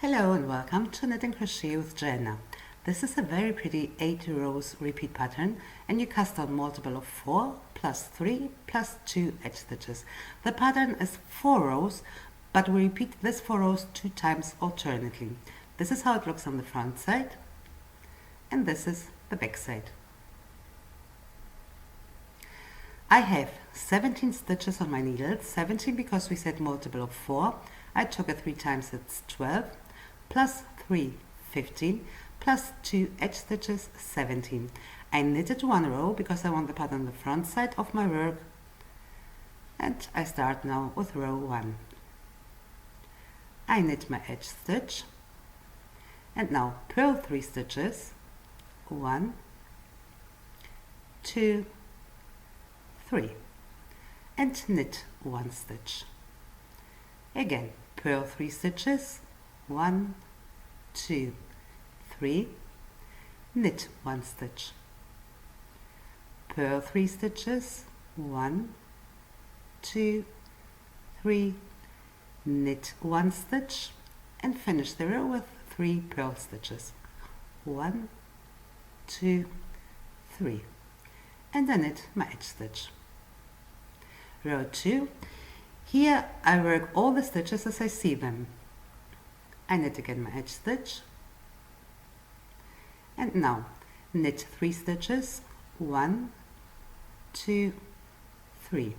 Hello and welcome to Knit and Crochet with Joanna. This is a very pretty 8 rows repeat pattern, and you cast on multiple of 4 plus 3 plus 2 edge stitches. The pattern is 4 rows, but we repeat this 4 rows 2 times alternately. This is how it looks on the front side, and this is the back side. I have 17 stitches on my needle, 17 because we said multiple of 4. I took it 3 times, it's 12, plus 3, 15, plus 2 edge stitches, 17. I knitted 1 row because I want the pattern on the front side of my work, and I start now with row 1. I knit my edge stitch, and now purl 3 stitches, 1, 2, 3, and knit 1 stitch. Again, purl 3 stitches, 1, 2, 3, knit 1 stitch. Purl 3 stitches, 1, 2, 3, knit 1 stitch, and finish the row with 3 purl stitches. 1, 2, 3, and then knit my edge stitch. Row 2. Here I work all the stitches as I see them. I knit again my edge stitch, and now knit 3 stitches, 1, 2, 3,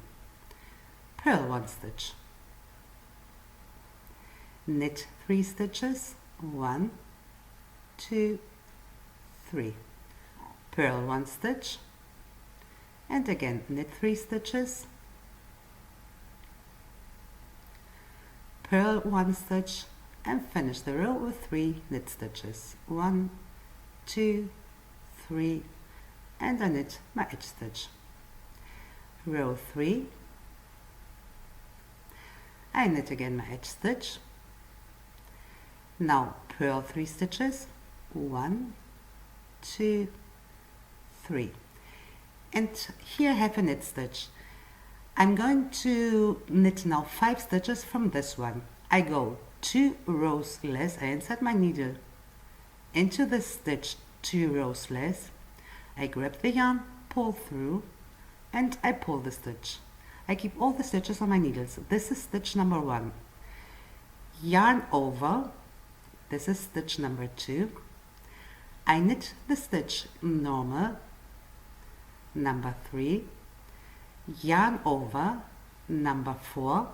purl 1 stitch, knit 3 stitches, 1, 2, 3, purl 1 stitch, and again knit 3 stitches, purl 1 stitch, and finish the row with 3 knit stitches. 1, 2, 3, and I knit my edge stitch. Row 3. I knit again my edge stitch. Now purl 3 stitches. 1, 2, 3. And here I have a knit stitch. I'm going to knit now 5 stitches from this one. I go 2 rows less, I insert my needle into the stitch 2 rows less, I grab the yarn, pull through, and I pull the stitch. I keep all the stitches on my needles. This is stitch number 1. Yarn over, this is stitch number 2. I knit the stitch normal, number 3, yarn over, number 4,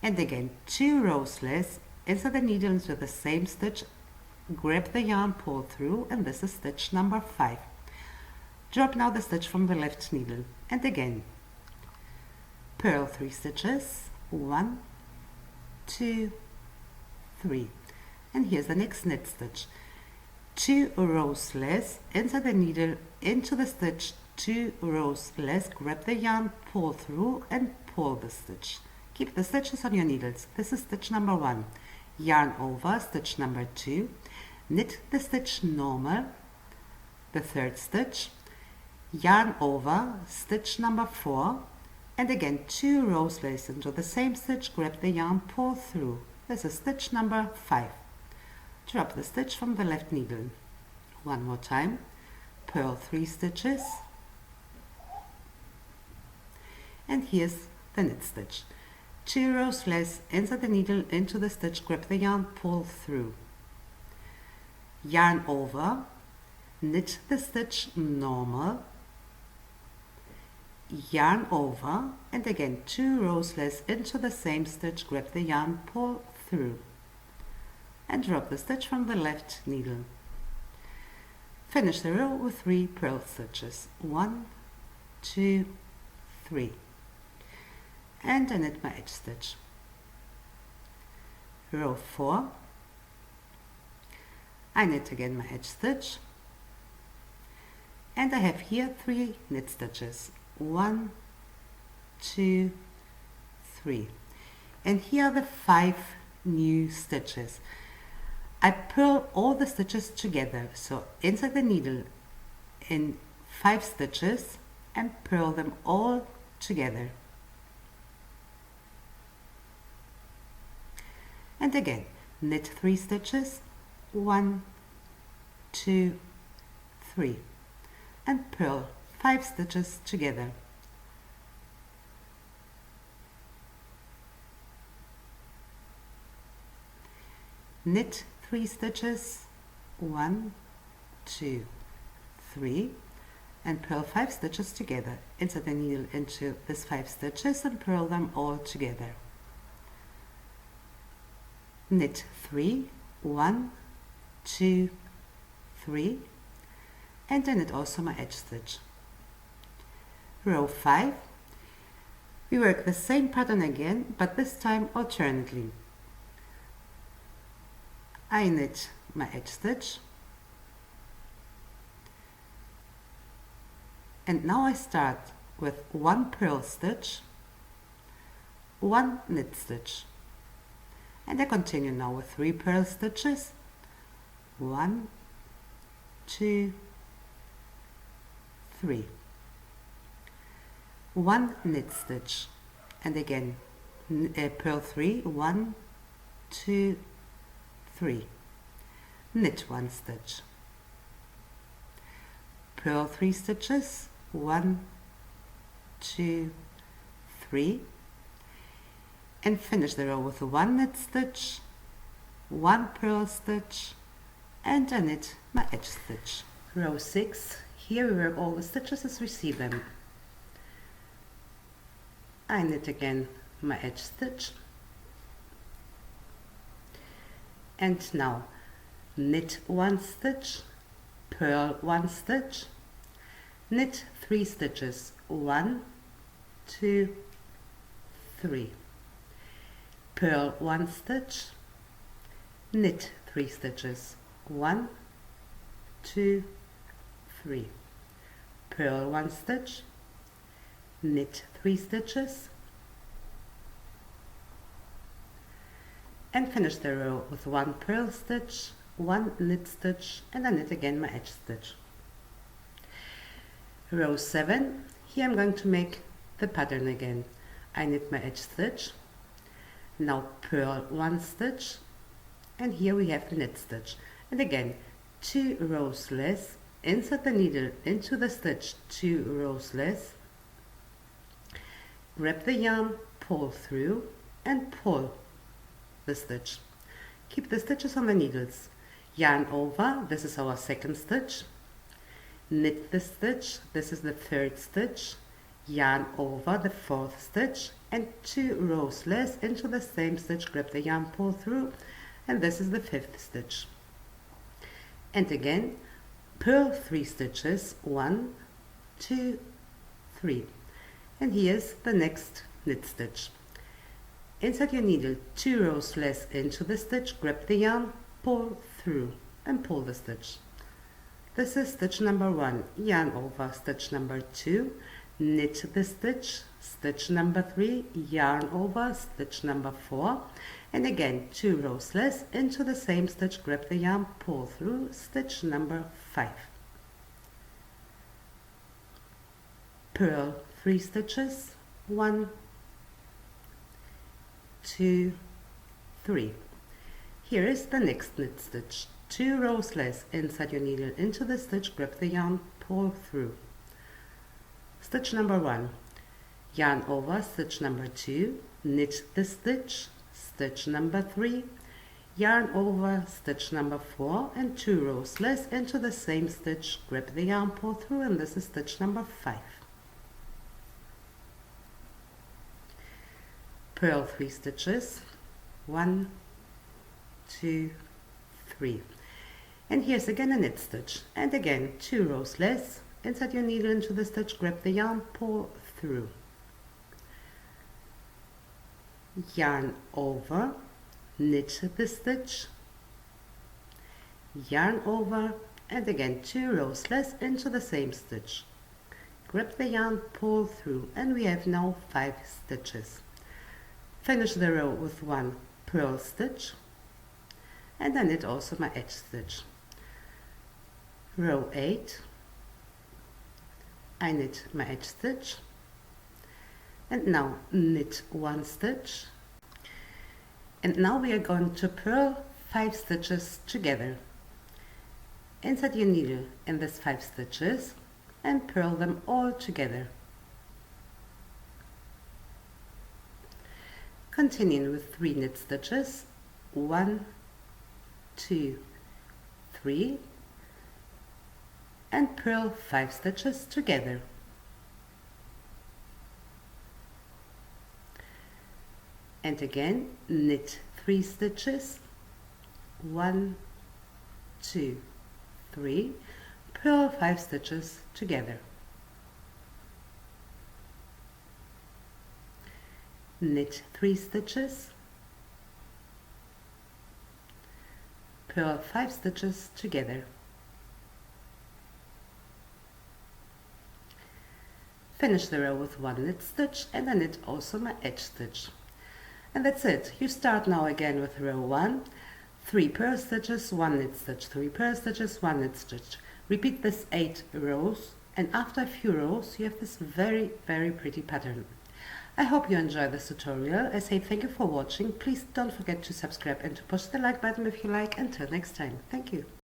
and again 2 rows less, insert the needle into the same stitch, grab the yarn, pull through, and this is stitch number 5. Drop now the stitch from the left needle, and again purl 3 stitches, 1, 2, 3, and here's the next knit stitch. 2 rows less, insert the needle into the stitch 2 rows less, grab the yarn, pull through, and pull the stitch. Keep the stitches on your needles. This is stitch number 1. Yarn over, stitch number 2, knit the stitch normal, the 3rd stitch, yarn over, stitch number 4, and again 2 rows less into the same stitch, grab the yarn, pull through. This is stitch number 5. Drop the stitch from the left needle. One more time, purl 3 stitches, and here's the knit stitch. 2 rows less, insert the needle into the stitch, grab the yarn, pull through. Yarn over, knit the stitch normal, yarn over, and again 2 rows less into the same stitch, grab the yarn, pull through, and drop the stitch from the left needle. Finish the row with 3 purl stitches. 1, 2, 3. And I knit my edge stitch. Row 4. I knit again my edge stitch, and I have here 3 knit stitches. 1, 2, 3. And here are the 5 new stitches. I purl all the stitches together, so insert the needle in 5 stitches and purl them all together. And again knit 3 stitches, 1, 2, 3, and purl 5 stitches together. Knit 3 stitches, 1, 2, 3, and purl 5 stitches together. Insert the needle into these 5 stitches and purl them all together. Knit 3, 1, 2, 3, and then knit also my edge stitch. Row 5, we work the same pattern again, but this time alternately. I knit my edge stitch, and now I start with 1 purl stitch, 1 knit stitch, and I continue now with 3 purl stitches, 1, 2, 3, 1 knit stitch, and again purl 3, 1, 2, 3, knit 1 stitch, purl 3 stitches, 1, 2, 3, and finish the row with 1 knit stitch, 1 purl stitch, and I knit my edge stitch. Row 6, here we work all the stitches as we see them. I knit again my edge stitch, and now knit 1 stitch, purl 1 stitch, knit 3 stitches, 1, 2, 3, purl 1 stitch, knit 3 stitches, 1, 2, 3, purl 1 stitch, knit 3 stitches, and finish the row with 1 purl stitch, 1 knit stitch, and I knit again my edge stitch. Row 7, here I'm going to make the pattern again. I knit my edge stitch, now purl 1 stitch, and here we have the knit stitch, and again 2 rows less, insert the needle into the stitch 2 rows less, grab the yarn, pull through, and pull the stitch. Keep the stitches on the needles. Yarn over, this is our second stitch, knit the stitch, this is the third stitch, yarn over the fourth stitch, and 2 rows less into the same stitch, grab the yarn, pull through, and this is the fifth stitch. And again purl 3 stitches, 1, 2, 3, and here's the next knit stitch. Insert your needle 2 rows less into the stitch, grab the yarn, pull through, and pull the stitch. This is stitch number 1, yarn over stitch number 2, knit the stitch, stitch number 3, yarn over stitch number 4, and again 2 rows less into the same stitch, grab the yarn, pull through, stitch number 5. Purl 3 stitches, 1, 2, 3. Here is the next knit stitch. 2 rows less, insert your needle into the stitch, grab the yarn, pull through. Stitch number 1, yarn over stitch number 2, knit the stitch, stitch number 3, yarn over stitch number 4, and 2 rows less into the same stitch, grab the yarn, pull through, and this is stitch number 5. Purl 3 stitches, 1, 2, 3, and here's again a knit stitch, and again 2 rows less, insert your needle into the stitch, grab the yarn, pull through, yarn over, knit the stitch, yarn over, and again 2 rows less into the same stitch, grab the yarn, pull through, and we have now 5 stitches. Finish the row with 1 purl stitch, and I knit also my edge stitch. Row 8, I knit my edge stitch, and now knit 1 stitch, and now we are going to purl 5 stitches together. Insert your needle in these 5 stitches and purl them all together. Continuing with 3 knit stitches, 1, 2, 3, and purl 5 stitches together. And again, knit 3 stitches, 1, 2, 3, purl 5 stitches together. Knit 3 stitches, purl 5 stitches together. Finish the row with 1 knit stitch and I knit also my edge stitch. And that's it. You start now again with row 1, 3 purl stitches, 1 knit stitch, 3 purl stitches, 1 knit stitch. Repeat this 8 rows, and after a few rows you have this very pretty pattern. I hope you enjoyed this tutorial. I say thank you for watching. Please don't forget to subscribe and to push the like button if you like. Until next time. Thank you.